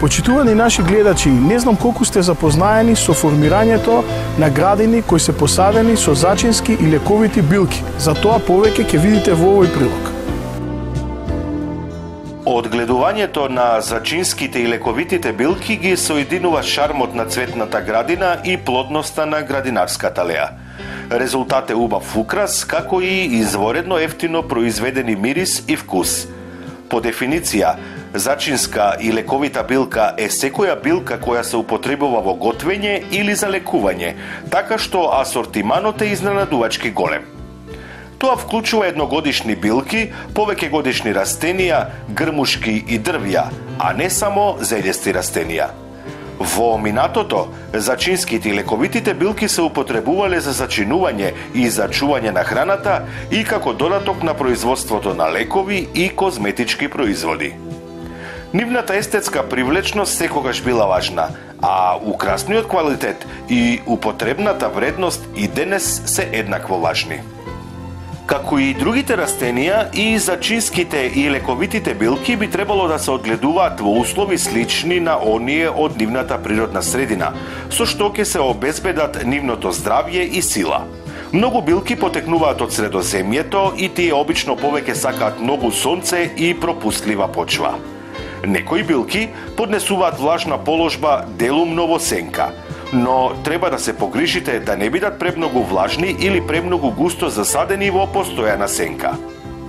Почитувани наши гледачи, не знам колку сте запознаени со формирањето на градини кои се посадени со зачински и лековити билки. За тоа повеќе ќе видите во овој прилог. Одгледувањето на зачинските и лековитите билки ги соединува шармот на цветната градина и плодноста на градинарската леа. Резултат е убав украс, како и изворедно ефтино произведени мирис и вкус. По дефиниција, зачинска и лековита билка е секоја билка која се употребува во готвење или за лекување, така што асортиманот е изненадувачки голем. Тоа вклучува едногодишни билки, повеќегодишни растенија, грмушки и дрвја, а не само зелјести растенија. Во минатото, зачинските и лековитите билки се употребувале за зачинување и за чување на храната и како додаток на производството на лекови и козметички производи. Нивната естетска привлечност секогаш била важна, а украсниот квалитет и употребната вредност и денес се еднакво важни. Како и другите растенија, и зачинските и лековитите билки би требало да се одгледуваат во услови слични на оние од нивната природна средина, со што ќе се обезбедат нивното здравје и сила. Многу билки потекнуваат од Средоземјето и тие обично повеќе сакаат многу сонце и пропустлива почва. Некои билки поднесуваат влажна положба делумно во сенка, но треба да се погрижите да не бидат премногу влажни или премногу густо засадени во постојана сенка.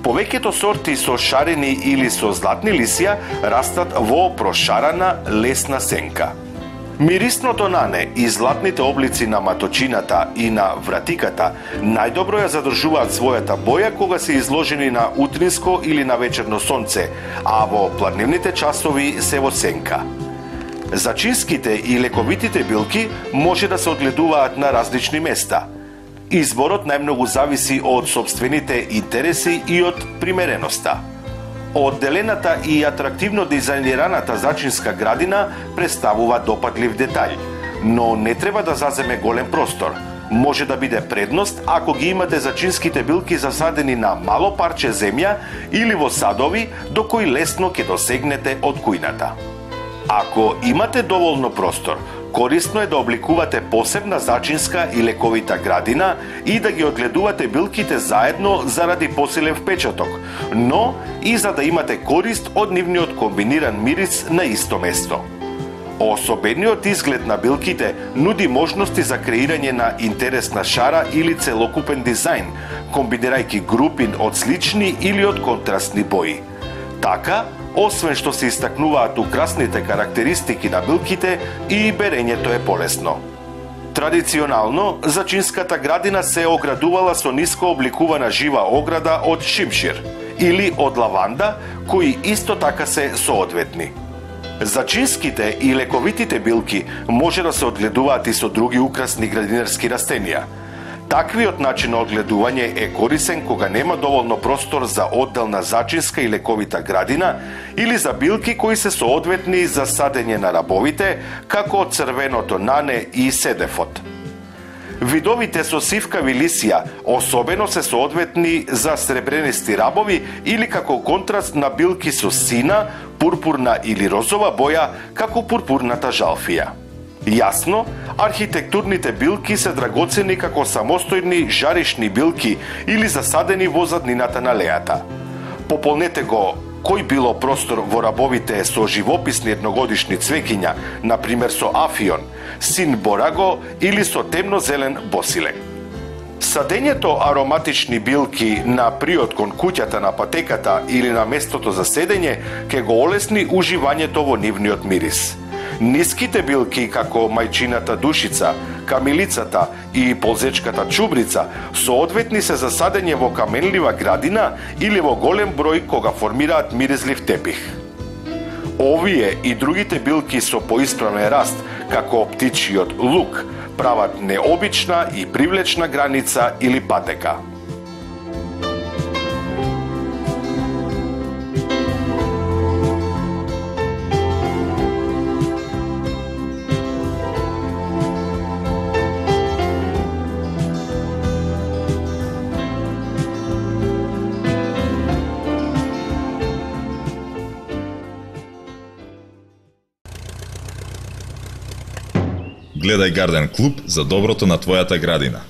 Повеќето сорти со шарени или со златни лисија растат во прошарана лесна сенка. Мирисното нане и златните облици на маточината и на вратиката најдобро ја задржуваат својата боја кога се изложени на утринско или на вечерно сонце, а во пладневните часови се во сенка. Зачинските и лековитите билки може да се одгледуваат на различни места. Изборот најмногу зависи од сопствените интереси и од примереноста. Одделената и атрактивно дизајнираната зачинска градина представува допадлив детај, но не треба да заземе голем простор. Може да биде предност ако ги имате зачинските билки засадени на мало парче земја или во садови до кои лесно ќе досегнете од кујната. Ако имате доволно простор, корисно е да обликувате посебна зачинска и лековита градина и да ги одгледувате билките заедно заради посилен впечаток, но и за да имате корист од нивниот комбиниран мирис на исто место. Особениот изглед на билките нуди можности за креирање на интересна шара или целокупен дизајн, комбинирајќи групи од слични или од контрастни бои. Така, освен што се истакнуваат украсните карактеристики на билките, и берењето е полесно. Традиционално, зачинската градина се оградувала со ниско обликувана жива ограда од шимшир или од лаванда, кои исто така се соодветни. Зачинските и лековитите билки може да се одгледуваат и со други украсни градинарски растенија. Таквиот начин на одгледување е корисен кога нема доволно простор за одделна зачинска и лековита градина или за билки кои се соодветни за садење на рабовите, како црвеното нане и седефот. Видовите со сивкави лисија особено се соодветни за сребренисти рабови или како контраст на билки со сина, пурпурна или розова боја, како пурпурната жалфија. Јасно, архитектурните билки се драгоцени како самостојни жаришни билки или засадени во заднината на лејата. Пополнете го кој било простор во рабовите со живописни едногодишни цвеќиња, например со афион, син бораго или со темнозелен босилек. Садењето ароматични билки на приот кон куќата на патеката или на местото за седење ќе го олесни уживањето во нивниот мирис. Ниските билки како мајчината душица, камилицата и ползечката чубрица соодветни се за садење во каменлива градина или во голем број кога формираат миризлив тепих. Овие и другите билки со поисправен раст, како птичиот лук, прават необична и привлечна граница или патека. Гледај Гарден Клуб за доброто на твојата градина.